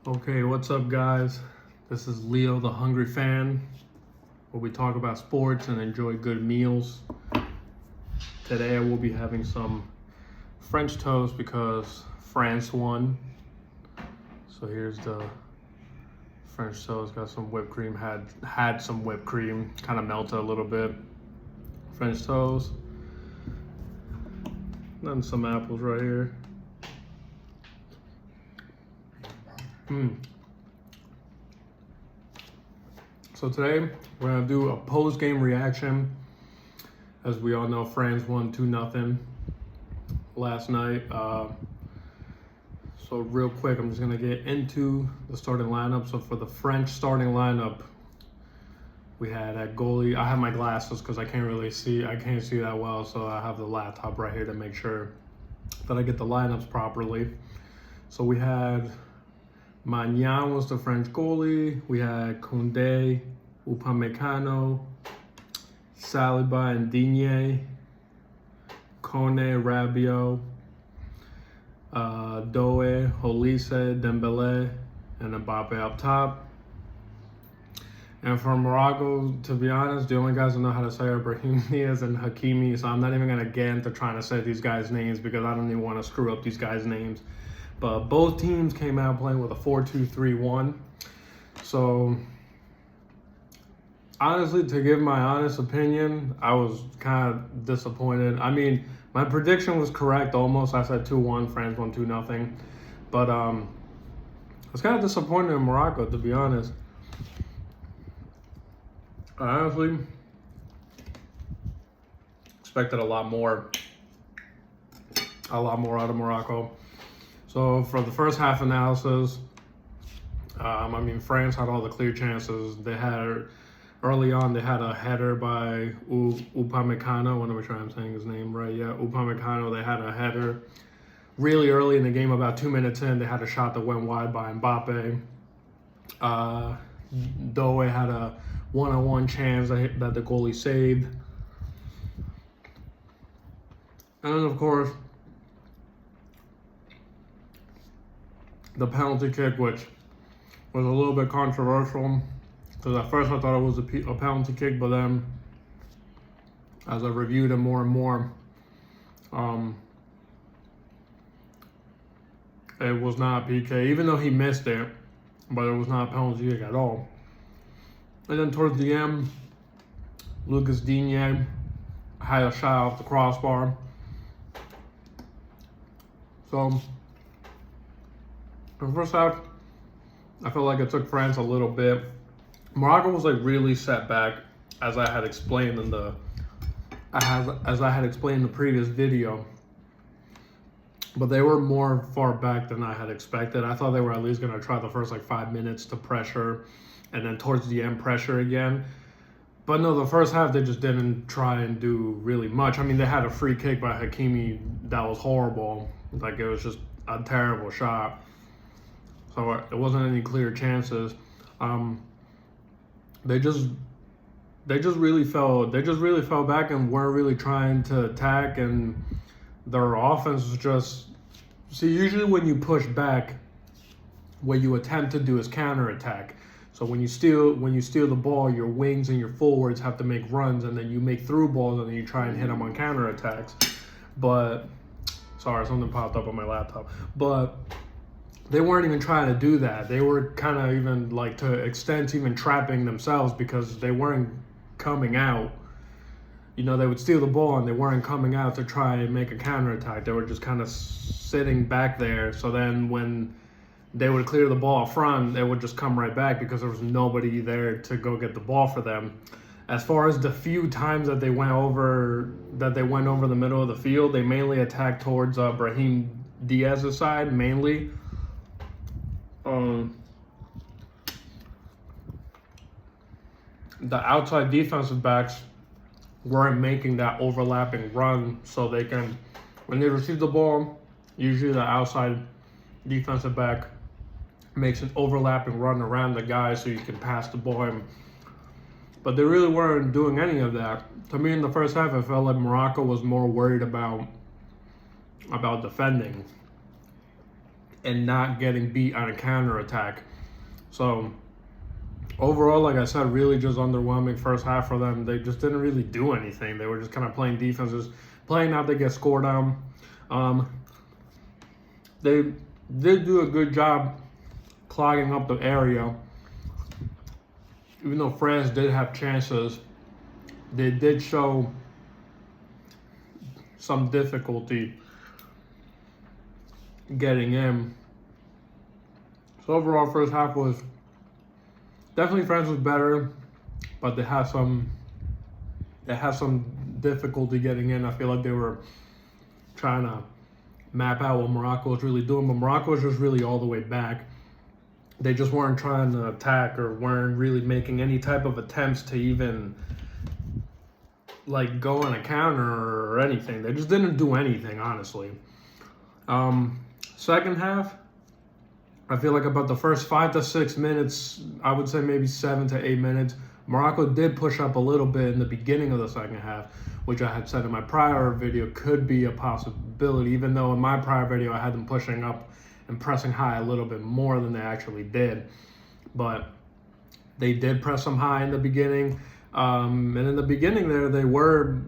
Okay, what's up, guys? This is Leo, the Hungry Fan, where we talk about sports and enjoy good meals. Today I will be having some French toast because France won. So here's the French toast. Got some whipped cream. Had some whipped cream. Kind of melted a little bit. French toast. Then some apples right here. So today we're gonna do a post-game reaction. As we all know, France won 2-0 last night. So real quick, I'm just gonna get into the starting lineup. So for the French starting lineup, we had at goalie. I have my glasses because I can't really see. I can't see that well, so I have the laptop right here to make sure that I get the lineups properly. So we had Magnan was the French goalie. We had Koundé, Upamecano, Saliba and Digne, Kone, Rabiot, Doe, Olise, Dembele, and Mbappe up top. And for Morocco, to be honest, the only guys who know how to say are Brahim Diaz and Hakimi, so I'm not even going to get into trying to say these guys' names because I don't even want to screw up these guys' names. But both teams came out playing with a 4-2-3-1. So, honestly, to give my honest opinion, I was kind of disappointed. I mean, my prediction was correct almost. I said 2-1, France won 2-0. But I was kind of disappointed in Morocco, to be honest. I honestly expected a lot more out of Morocco. So for the first half analysis, France had all the clear chances. They had, early on, they had a header by Upamecano. I want to make sure I'm saying his name right. Yeah, Upamecano, they had a header. Really early in the game, about 2 minutes in, they had a shot that went wide by Mbappe. Doe had a one-on-one chance that the goalie saved. And then, of course, the penalty kick, which was a little bit controversial, because at first I thought it was a penalty kick, but then as I reviewed it more and more, it was not a PK, even though he missed it, but it was not a penalty kick at all. And then towards the end, Lucas Digne had a shot off the crossbar. So, the first half, I felt like it took France a little bit. Morocco was like really set back, as I had explained in the previous video. But they were more far back than I had expected. I thought they were at least gonna try the first like 5 minutes to pressure, and then towards the end pressure again. But no, the first half they just didn't try and do really much. I mean, they had a free kick by Hakimi that was horrible. Like, it was just a terrible shot. So it wasn't any clear chances. They just really fell back and weren't really trying to attack, and their offense was just, usually when you push back, what you attempt to do is counterattack. So when you steal the ball, your wings and your forwards have to make runs, and then you make through balls, and then you try and hit them on counterattacks. But sorry, something popped up on my laptop. But they weren't even trying to do that. They were kind of even like, to extent, even trapping themselves, because they weren't coming out. You know, they would steal the ball and they weren't coming out to try and make a counterattack. They were just kind of sitting back there. So then when they would clear the ball front, they would just come right back because there was nobody there to go get the ball for them. As far as the few times that they went over the middle of the field, they mainly attacked towards Brahim Diaz's side, mainly. The outside defensive backs weren't making that overlapping run, so they can, when they receive the ball, usually the outside defensive back makes an overlapping run around the guy so you can pass the ball in. But they really weren't doing any of that. To me, in the first half, I felt like Morocco was more worried about defending. and not getting beat on a counter attack. So overall, like I said, really just underwhelming first half for them. They just didn't really do anything. They were just kind of playing defenses, playing out they get scored on. They did do a good job clogging up the area. Even though France did have chances, they did show some difficulty getting in. So overall, first half was definitely France was better, but they had some difficulty getting in. I feel like they were trying to map out what Morocco was really doing, but Morocco was just really all the way back. They just weren't trying to attack or weren't really making any type of attempts to even like go on a counter or anything. They just didn't do anything, honestly. Second half, I feel like about the first 5 to 6 minutes, I would say maybe 7 to 8 minutes, Morocco did push up a little bit in the beginning of the second half, which I had said in my prior video could be a possibility, even though in my prior video I had them pushing up and pressing high a little bit more than they actually did. But they did press them high in the beginning. And in the beginning there, they were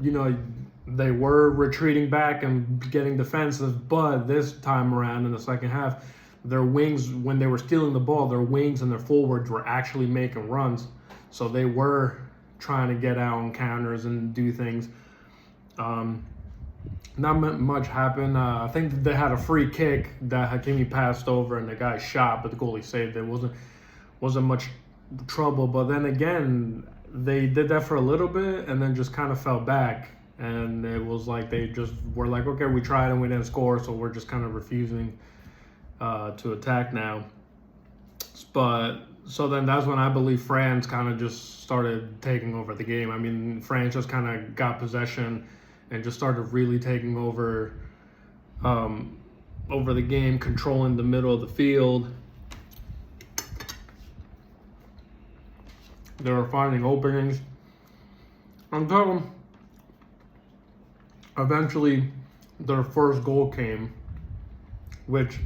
retreating back and getting defensive, but this time around in the second half, their wings, when they were stealing the ball, their wings and their forwards were actually making runs. So they were trying to get out on counters and do things. Not much happened. I think they had a free kick that Hakimi passed over and the guy shot, but the goalie saved it. Wasn't much trouble. But then again, they did that for a little bit and then just kind of fell back. And it was like they just were like, okay, we tried and we didn't score, so we're just kind of refusing to attack now. But so then that's when I believe France kind of just started taking over the game. I mean, France just kind of got possession and just started really taking over the game, controlling the middle of the field. They were finding openings. Until eventually their first goal came, which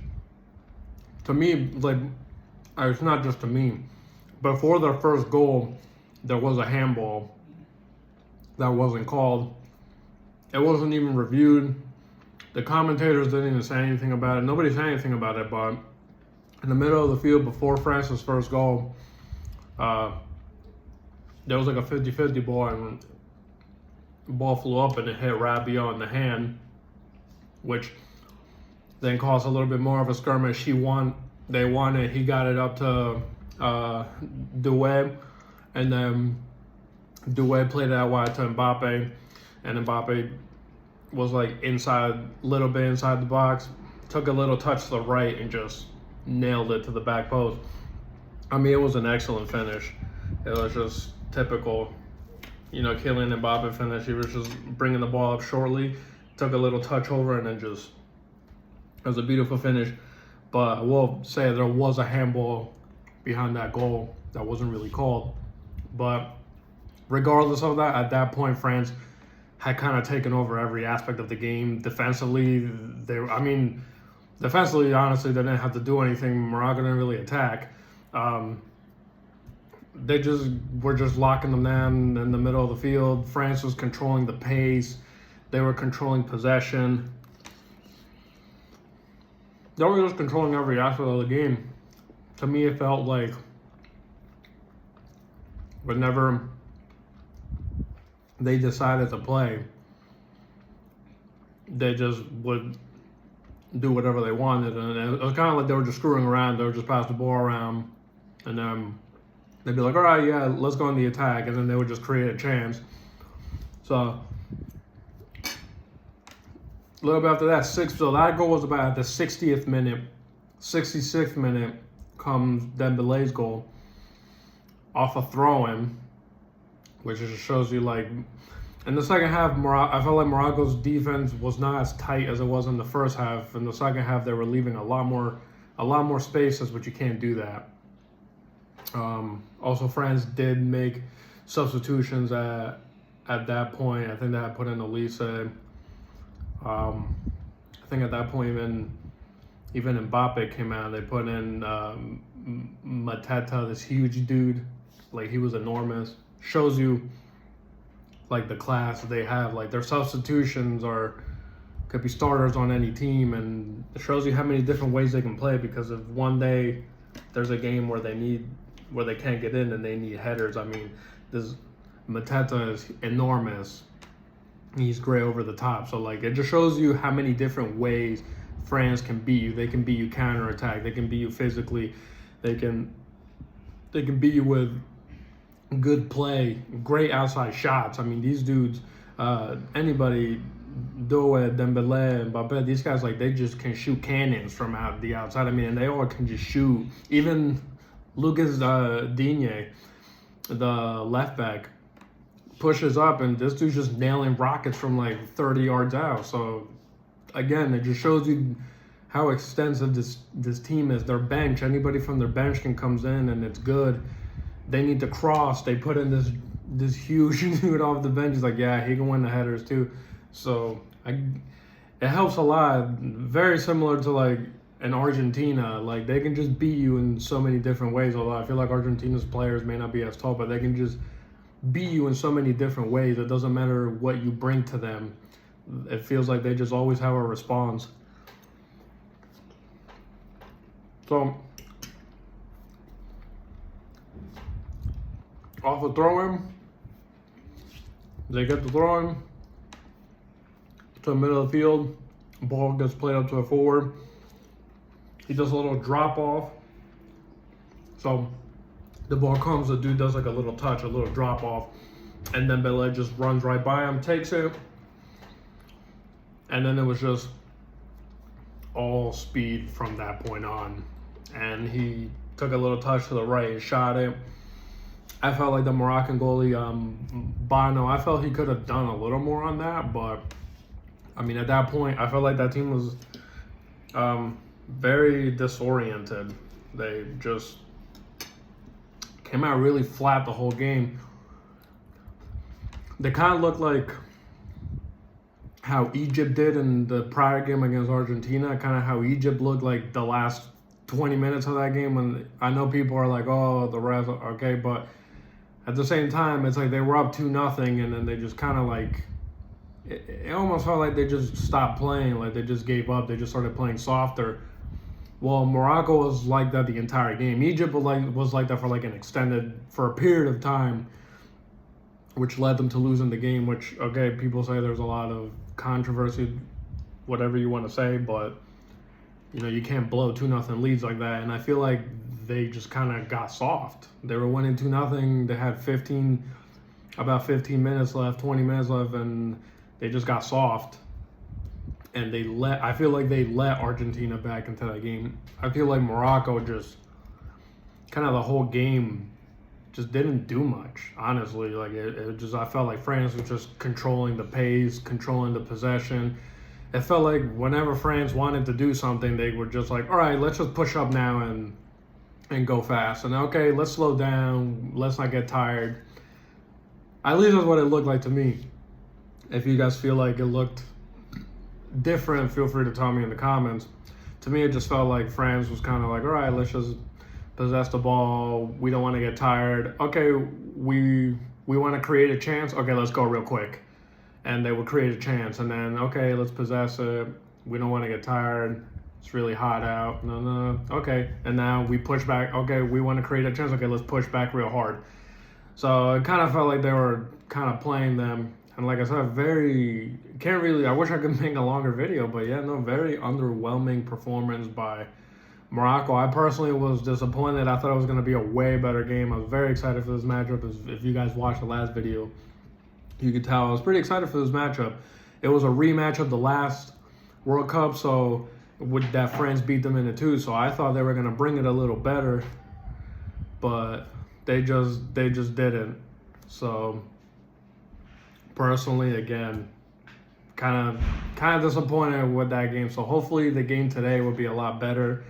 to me, like, it's not just to me. Before their first goal, there was a handball that wasn't called. It wasn't even reviewed. The commentators didn't even say anything about it. Nobody said anything about it, but in the middle of the field before France's first goal, there was like a 50-50 ball, and the ball flew up and it hit Rabiot in the hand, which then caused a little bit more of a skirmish. They won it. He got it up to Doué, and then Doué played it out wide to Mbappe, and Mbappe was like little bit inside the box, took a little touch to the right and just nailed it to the back post. I mean, it was an excellent finish. It was just typical, Kylian Mbappe finish. He was just bringing the ball up shortly, took a little touch over, and then just, it was a beautiful finish. But I will say there was a handball behind that goal that wasn't really called. But regardless of that, at that point, France had kind of taken over every aspect of the game. Defensively, honestly, they didn't have to do anything. Morocco didn't really attack. They just were just locking them down in the middle of the field. France was controlling the pace. They were controlling possession. They were just controlling every aspect of the game. To me, it felt like whenever they decided to play, they just would do whatever they wanted. And it was kind of like they were just screwing around. They would just pass the ball around, and then they'd be like, all right, yeah, let's go on the attack. And then they would just create a chance. So a little bit after that, so that goal was about at the 60th minute. 66th minute comes Dembele's goal off a throw-in, which just shows you, like, in the second half, I felt like Morocco's defense was not as tight as it was in the first half. In the second half, they were leaving a lot more spaces, but you can't do that. Also, France did make substitutions at that point. I think they had put in Elise. I think at that point even Even Mbappe came out. They put in Mateta, this huge dude. Like, he was enormous. Shows you, like, the class they have. Like, their substitutions could be starters on any team, and it shows you how many different ways they can play, because if one day there's a game where they can't get in and they need headers. I mean, this Mateta is enormous. He's great over the top. So, like, it just shows you how many different ways France can beat you. They can beat you counterattack. They can beat you physically. They can beat you with good play, great outside shots. I mean, these dudes, anybody, Doué, Dembélé, Mbappé, these guys, like, they just can shoot cannons from the outside. I mean, and they all can just shoot. Even Lucas Digne, the left back, pushes up, and this dude's just nailing rockets from like 30 yards out. So again, it just shows you how extensive this team is. Their bench, anybody from their bench can comes in and it's good. They need to cross. They put in this huge dude off the bench. He's like, yeah, he can win the headers too. So it helps a lot. Very similar to like in Argentina. Like, they can just beat you in so many different ways. Although I feel like Argentina's players may not be as tall, but they can just beat you in so many different ways. It doesn't matter what you bring to them. It feels like they just always have a response. So, off the throw-in, they get the throw-in to the middle of the field. Ball gets played up to a forward. He does a little drop-off. So, the ball comes, the dude does like a little touch, a little drop off, and then Dembélé just runs right by him, takes it, and then it was just all speed from that point on. And he took a little touch to the right and shot it. I felt like the Moroccan goalie, Bono, I felt he could have done a little more on that, but I mean, at that point, I felt like that team was very disoriented. They just came out really flat the whole game. They kind of looked like how Egypt did in the prior game against Argentina, kind of how Egypt looked like the last 20 minutes of that game. And I know people are like, oh, the refs, okay, but at the same time, it's like they were up 2-0, and then they just kind of like, it almost felt like they just stopped playing, like they just gave up. They just started playing softer. Well, Morocco was like that the entire game. Egypt was like that for a period of time, which led them to losing the game, which, okay, people say there's a lot of controversy, whatever you want to say, but, you know, you can't blow 2-0 leads like that. And I feel like they just kind of got soft. They were winning 2-0. They had about 15 minutes left, 20 minutes left, and they just got soft. And I feel like they let Argentina back into that game. I feel like Morocco just kind of the whole game just didn't do much, honestly. Like, I felt like France was just controlling the pace, controlling the possession. It felt like whenever France wanted to do something, they were just like, all right, let's just push up now and go fast. And okay, let's slow down. Let's not get tired. At least that's what it looked like to me. If you guys feel like it looked different, feel free to tell me in the comments. To me, it just felt like France was kind of like, all right, let's just possess the ball. We don't want to get tired. Okay, we want to create a chance. Okay, let's go real quick. And they would create a chance. And then, okay, let's possess it. We don't want to get tired. It's really hot out. No. Okay. And now we push back. Okay, we want to create a chance. Okay, let's push back real hard. So it kind of felt like they were kind of playing them. And like I said, I wish I could make a longer video, but yeah, no, very underwhelming performance by Morocco. I personally was disappointed. I thought it was going to be a way better game. I was very excited for this matchup. If you guys watched the last video, you could tell I was pretty excited for this matchup. It was a rematch of the last World Cup, so that France beat them in it too. So I thought they were going to bring it a little better, but they just didn't. So personally, again, kind of disappointed with that game. So hopefully the game today will be a lot better.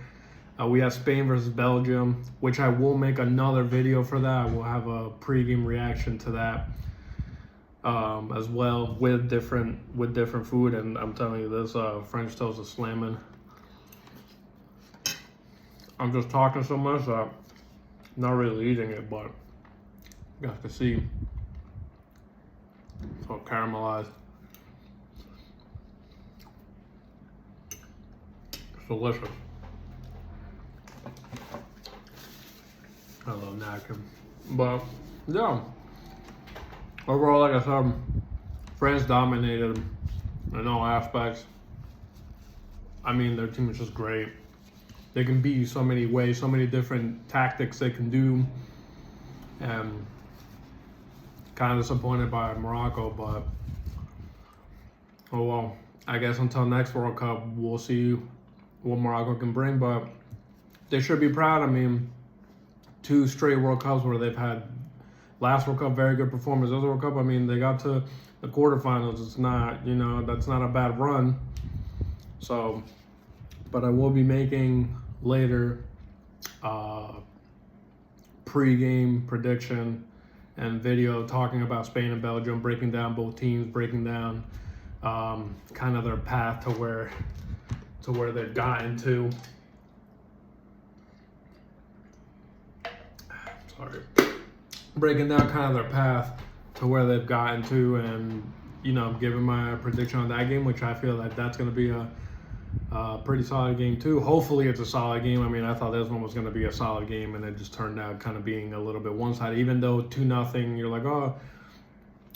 We have Spain versus Belgium, which I will make another video for that. We'll have a pregame reaction to that as well with different food. And I'm telling you, this French toast is slamming. I'm just talking so much that I'm not really eating it, but you guys can see. So caramelized. It's delicious. I love napkin. But yeah. Overall, like I said, France dominated in all aspects. I mean, their team is just great. They can beat you so many ways, so many different tactics they can do. And kind of disappointed by Morocco, but oh well. I guess until next World Cup, we'll see what Morocco can bring, but they should be proud. I mean, 2 straight World Cups where they've had last World Cup, very good performance. This World Cup, I mean, they got to the quarterfinals. It's not, you know, that's not a bad run. So, but I will be making later pre-game prediction and video talking about Spain and Belgium, breaking down both teams, breaking down kind of their path to where they've gotten to. Sorry. Breaking down kind of their path to where they've gotten to, and you know, giving my prediction on that game, which I feel like that's going to be a pretty solid game too. Hopefully it's a solid game. I mean, I thought this one was going to be a solid game, and it just turned out kind of being a little bit one-sided. Even though 2-0, you're like, oh.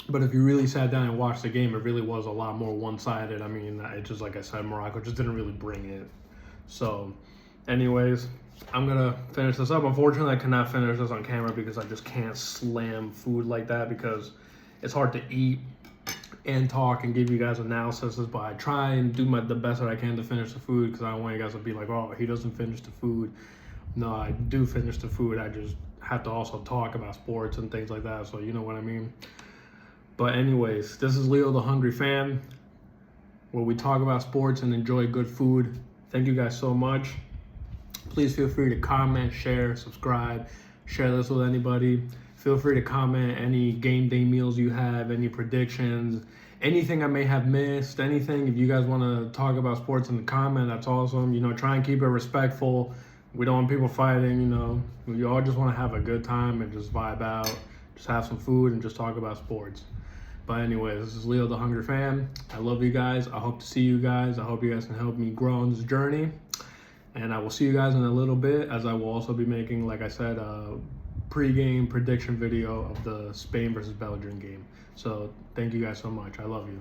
But if you really sat down and watched the game, it really was a lot more one-sided. I mean, it just, like I said, Morocco just didn't really bring it. So, anyways, I'm going to finish this up. Unfortunately, I cannot finish this on camera because I just can't slam food like that because it's hard to eat and talk and give you guys analysis, but I try and do the best that I can to finish the food because I don't want you guys to be like, oh, he doesn't finish the food. No, I do finish the food. I just have to also talk about sports and things like that, so you know what I mean. But anyways, this is Leo the Hungry Fan, where we talk about sports and enjoy good food. Thank you guys so much. Please feel free to comment, share, subscribe, share this with anybody. Feel free to comment any game day meals you have, any predictions, anything I may have missed, anything. If you guys want to talk about sports in the comment, that's awesome. You know, try and keep it respectful. We don't want people fighting, you know. We all just want to have a good time and just vibe out, just have some food and just talk about sports. But anyways, this is Leo the Hungry Fan. I love you guys. I hope to see you guys. I hope you guys can help me grow on this journey. And I will see you guys in a little bit, as I will also be making, like I said, a pre-game prediction video of the Spain versus Belgium game. So thank you guys so much. I love you.